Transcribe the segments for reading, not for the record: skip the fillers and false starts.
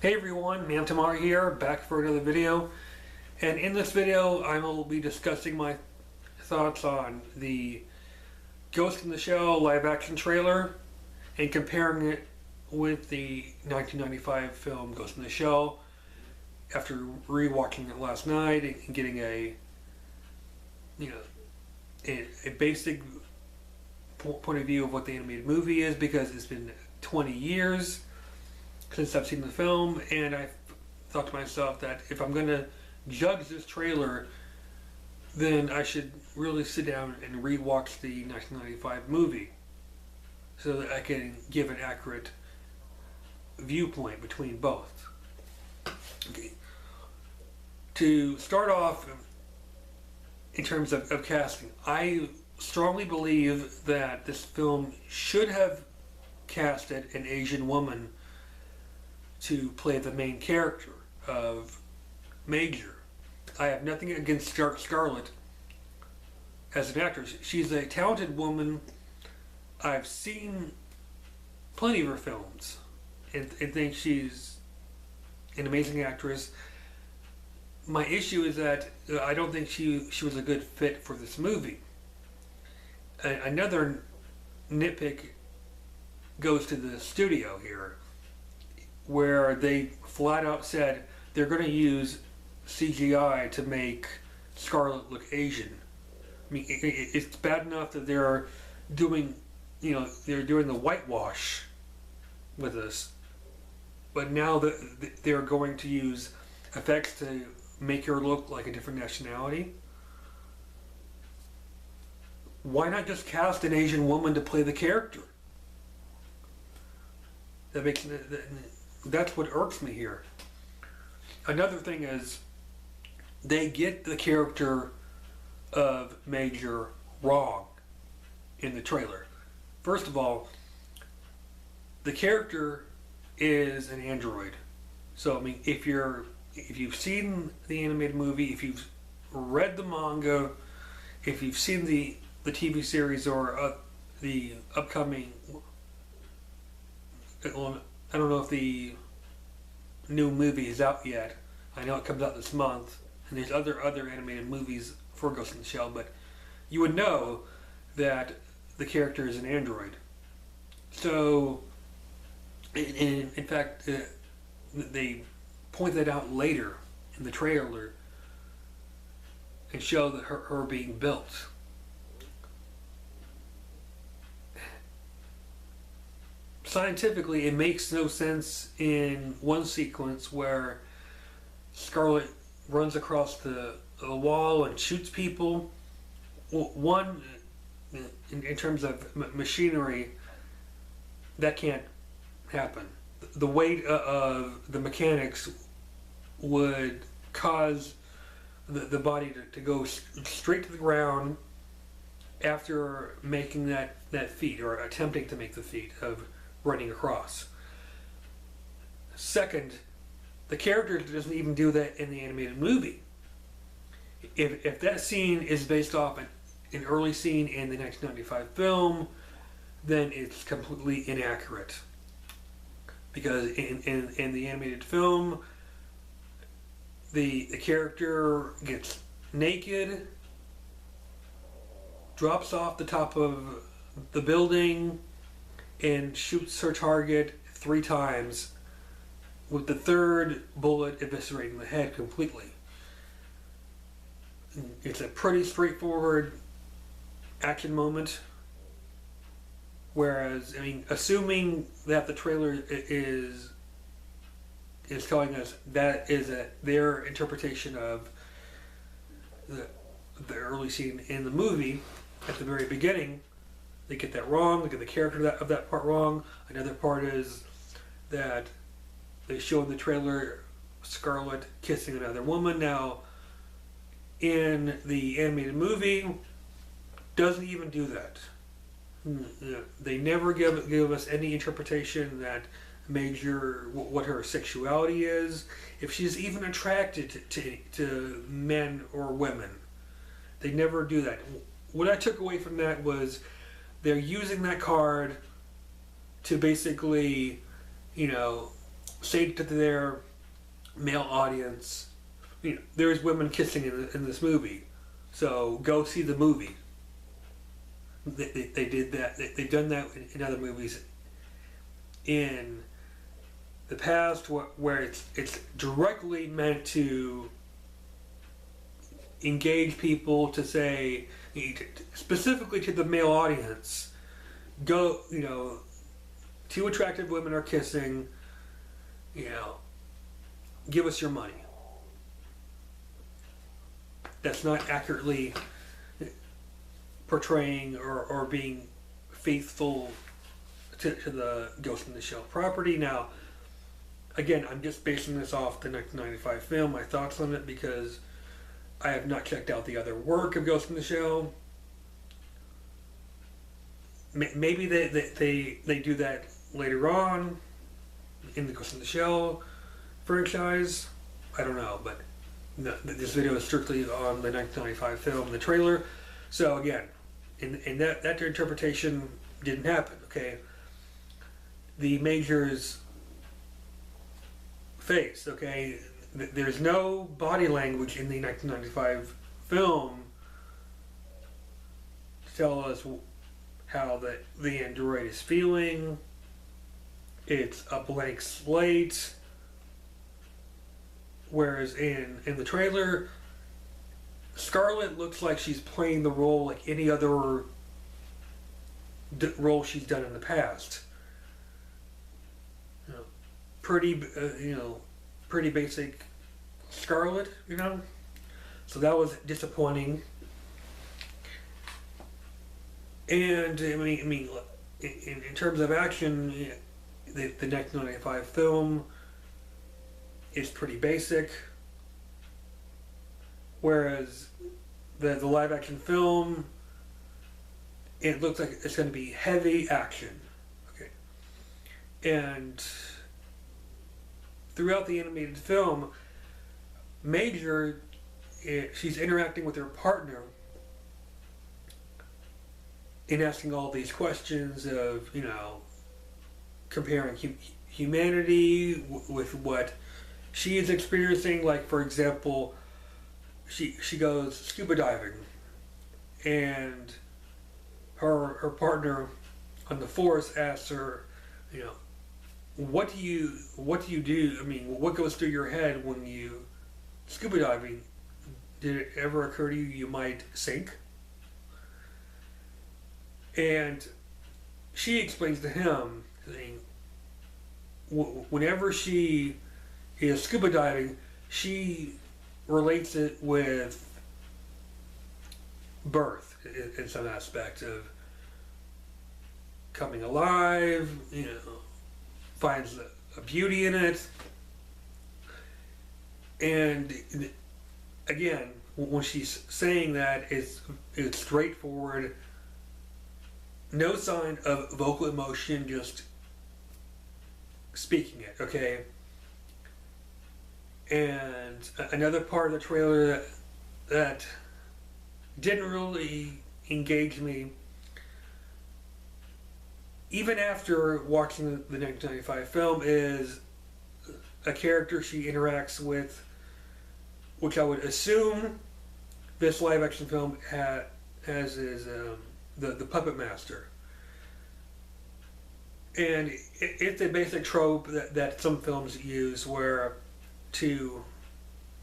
Hey everyone, Ma'am Tamar here, back for another video. And in this video, I will be discussing my thoughts on the Ghost in the Shell live action trailer and comparing it with the 1995 film Ghost in the Shell after rewatching it last night and getting a basic point of view of what the animated movie is, because it's been 20 years since I've seen the film, and I thought to myself that if I'm going to judge this trailer, then I should really sit down and rewatch the 1995 movie so that I can give an accurate viewpoint between both. Okay. To start off, in terms of casting, I strongly believe that this film should have casted an Asian woman to play the main character of Major. I have nothing against Scarlett as an actress. She's a talented woman. I've seen plenty of her films and think she's an amazing actress. My issue is that I don't think she was a good fit for this movie. Another nitpick goes to the studio here, where they flat out said they're going to use CGI to make Scarlett look Asian. I mean, it's bad enough that they're doing the whitewash with this, but now they're going to use effects to make her look like a different nationality. Why not just cast an Asian woman to play the character? That's what irks me here. Another thing is, they get the character of Major wrong in the trailer. First of all, the character is an android. So I mean, if you've seen the animated movie, if you've read the manga, if you've seen the TV series or the upcoming, I don't know if the new movie is out yet. I know it comes out this month, and there's other animated movies for Ghost in the Shell, but you would know that the character is an android. So, in fact, they point that out later in the trailer and show that her being built. Scientifically, it makes no sense in one sequence where Scarlett runs across the wall and shoots people. One, in terms of machinery, that can't happen. The weight of the mechanics would cause the body to go straight to the ground after making that feat, or attempting to make the feat of running across. Second, the character doesn't even do that in the animated movie. If that scene is based off an early scene in the 1995 film, then it's completely inaccurate. Because in the animated film, the character gets naked, drops off the top of the building, and shoots her target 3 times, with the third bullet eviscerating the head completely. It's a pretty straightforward action moment. Whereas, I mean, assuming that the trailer is telling us that is their interpretation of the early scene in the movie at the very beginning, they get that wrong. They get the character of that part wrong. Another part is that they show in the trailer Scarlett kissing another woman. Now, in the animated movie, doesn't even do that. They never give us any interpretation that Major, what her sexuality is, if she's even attracted to men or women. They never do that. What I took away from that was they're using that card to basically, say to their male audience, there's women kissing in this movie, so go see the movie. They did that. They've done that in other movies in the past, where it's directly meant to engage people, to say specifically to the male audience, go, two attractive women are kissing, give us your money. That's not accurately portraying or being faithful to the Ghost in the Shell property. Now, again, I'm just basing this off the 1995 film, my thoughts on it, because I have not checked out the other work of Ghost in the Shell. Maybe they do that later on in the Ghost in the Shell franchise. I don't know, but no, this video is strictly on the 1995 film, the trailer. So again, in that interpretation didn't happen. Okay, the Major's face. Okay, there's no body language in the 1995 film to tell us how the android is feeling. It's a blank slate. Whereas in the trailer, Scarlett looks like she's playing the role like any other role she's done in the past. Pretty, pretty basic Scarlett, So that was disappointing. And I mean, in terms of action, the 1995 film is pretty basic, whereas the live action film, it looks like it's going to be heavy action. Okay, and throughout the animated film, Major, she's interacting with her partner and asking all these questions of, comparing humanity with what she is experiencing. Like, for example, she goes scuba diving, and her partner on the force asks her, what do you do? I mean, what goes through your head when you scuba diving? Did it ever occur to you might sink? And she explains to him, saying, whenever she is scuba diving, she relates it with birth in some aspect of coming alive, finds a beauty in it. And again, when she's saying that, it's straightforward, no sign of vocal emotion, just speaking it, okay? And another part of the trailer that didn't really engage me, even after watching the 1995 film, is a character she interacts with, which I would assume this live action film has is the Puppet Master. And it's a basic trope that some films use, where to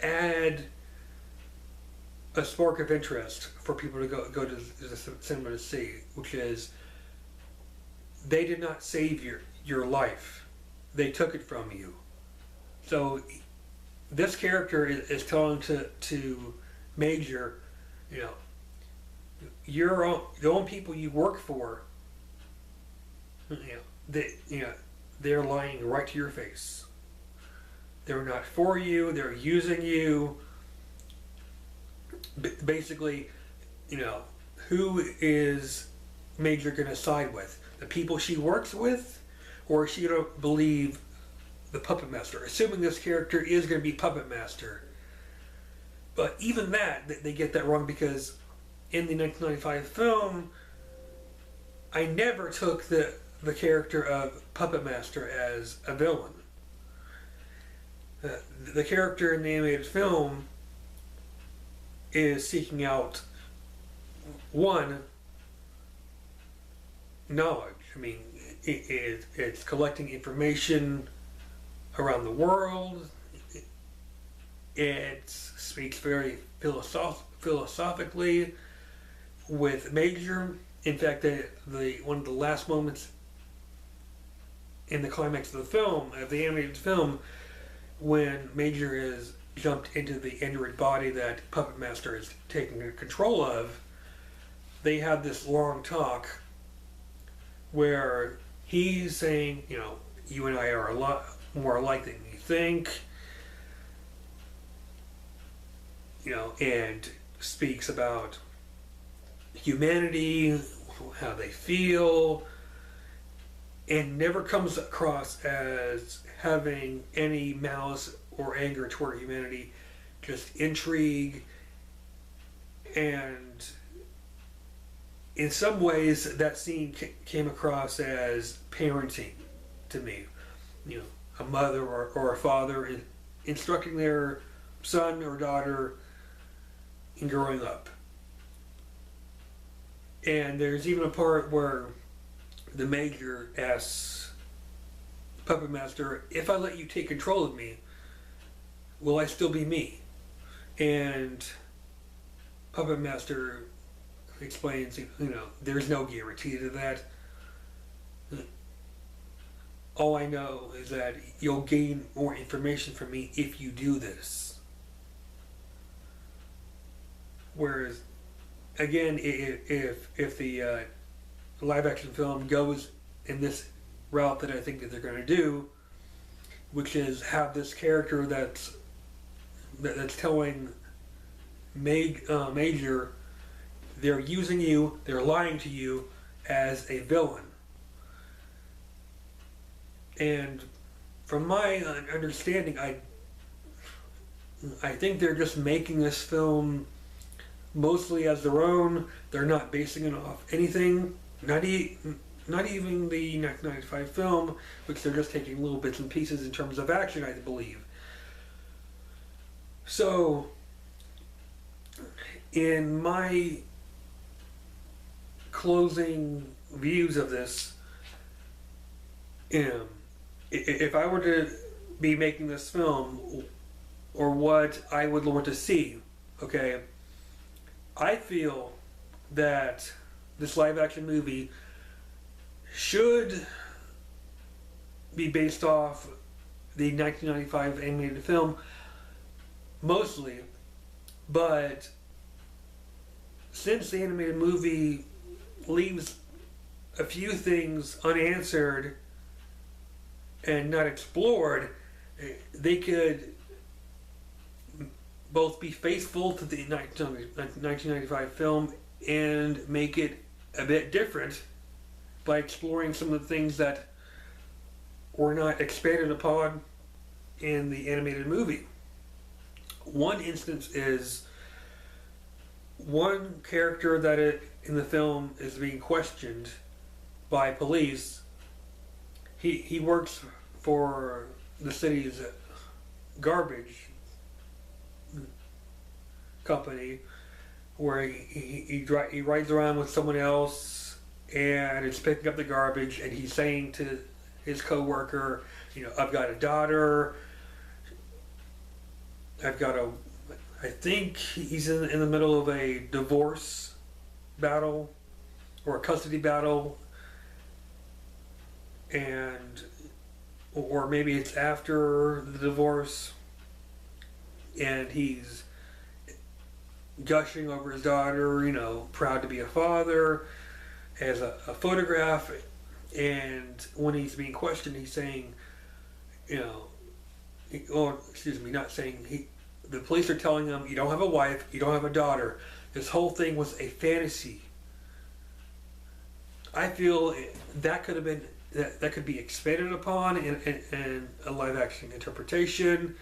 add a spark of interest for people to go to the cinema to see, which is, they did not save your life, they took it from you. So this character is telling to Major, the own people you work for, they're lying right to your face. They're not for you, they're using you. Basically, who is Major going to side with? The people she works with? Or is she going to believe the Puppet Master? Assuming this character is going to be Puppet Master. But even that, they get that wrong, because in the 1995 film, I never took the character of Puppet Master as a villain. the character in the animated film is seeking out one knowledge. I mean, it's collecting information around the world. It speaks very philosophically with Major. In fact, the one of the last moments in the climax of the film, of the animated film, when Major is jumped into the android body that Puppet Master is taking control of, they have this long talk where he's saying, you know, you and I are a lot more alike than you think, you know, and speaks about humanity, how they feel, and never comes across as having any malice or anger toward humanity, just intrigue. And in some ways that scene came across as parenting to me. You know, a mother or a father instructing their son or daughter in growing up. And there's even a part where the Major asks Puppet Master, if I let you take control of me, will I still be me? And Puppet Master explains, you know, there's no guarantee to that. All I know is that you'll gain more information from me if you do this. Whereas, again, if the live action film goes in this route that I think that they're going to do, which is have this character that's telling Major they're using you, they're lying to you as a villain. And from my understanding, I think they're just making this film mostly as their own. They're not basing it off anything, not even the 1995 film, which they're just taking little bits and pieces in terms of action, I believe. So, in my closing views of this, if I were to be making this film, or what I would want to see, okay, I feel that this live action movie should be based off the 1995 animated film mostly, but since the animated movie leaves a few things unanswered and not explored, they could both be faithful to the 1995 film and make it a bit different by exploring some of the things that were not expanded upon in the animated movie. One instance is one character that in the film is being questioned by police. He works for the city's garbage company, where he rides around with someone else and is picking up the garbage, and he's saying to his co-worker, you know, I've got a daughter, I think he's in the middle of a divorce battle or a custody battle, or maybe it's after the divorce, and he's gushing over his daughter, you know, proud to be a father, as a photograph. And when he's being questioned, he's saying, you know, the police are telling him, you don't have a wife, you don't have a daughter. This whole thing was a fantasy. I feel that could have been, that could be expanded upon in a live action interpretation,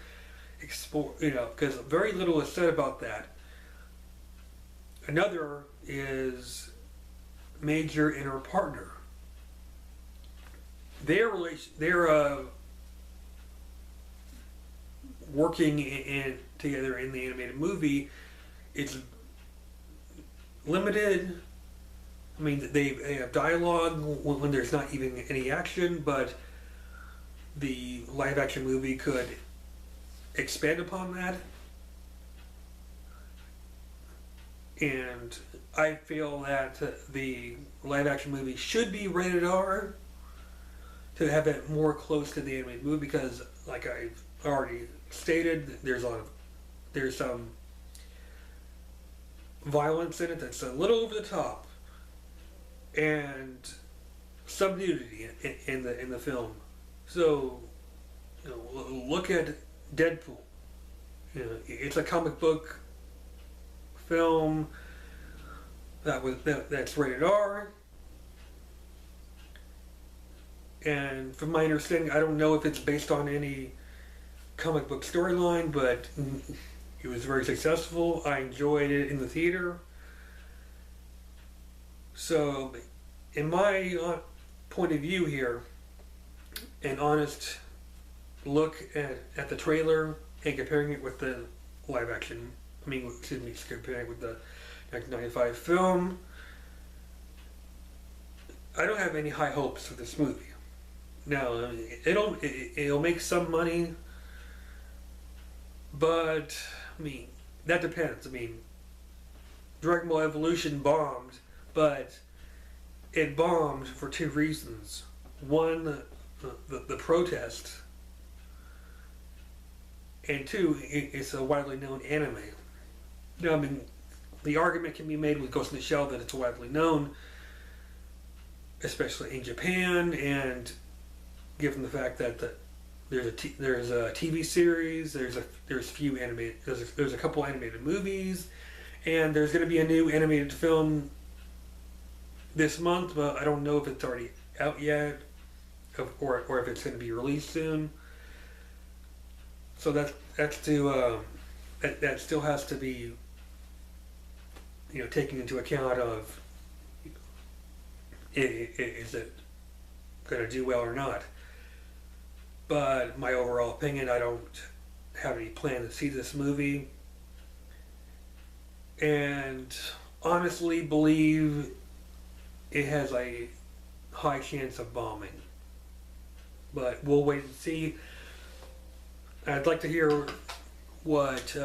you know, because very little is said about that. Another is Major and her partner. Their working together in the animated movie, it's limited. I mean, they have dialogue when there's not even any action, but the live action movie could expand upon that. And I feel that the live action movie should be rated R to have it more close to the animated movie, because, like I've already stated, there's some violence in it that's a little over the top, and some nudity in the film. So, look at Deadpool. It's a comic book film that's rated R. And from my understanding, I don't know if it's based on any comic book storyline, but it was very successful. I enjoyed it in the theater. So, in my point of view here, an honest look at the trailer and comparing it with the live action, comparing it with the 1995 film, I don't have any high hopes for this movie. Now, it'll make some money, but that depends. Dragon Ball Evolution bombed, but it bombed for two reasons. One, the protest, and two, it's a widely known anime. Now, the argument can be made with Ghost in the Shell that it's widely known, especially in Japan, and given the fact that there's a TV series, there's a couple animated movies, and there's going to be a new animated film this month, but I don't know if it's already out yet, or if it's going to be released soon. So that still has to be taken into account of is it going to do well or not. But my overall opinion, I don't have any plan to see this movie, and honestly believe it has a high chance of bombing. But we'll wait and see. I'd like to hear what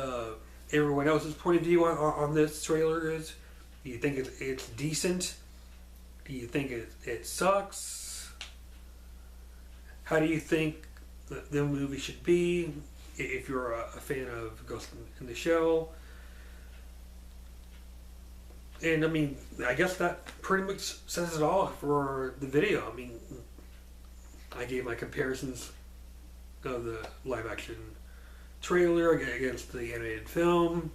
everyone else's point of view on this trailer is. Do you think it's decent? Do you think it sucks? How do you think the movie should be, if you're a fan of Ghost in the Shell? And I guess that pretty much says it all for the video. I gave my comparisons of the live action trailer against the animated film,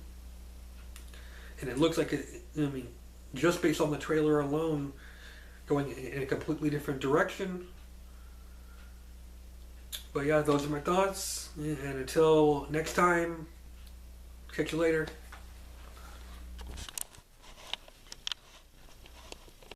and it looks like just based on the trailer alone, going in a completely different direction. But yeah, those are my thoughts, and until next time, catch you later.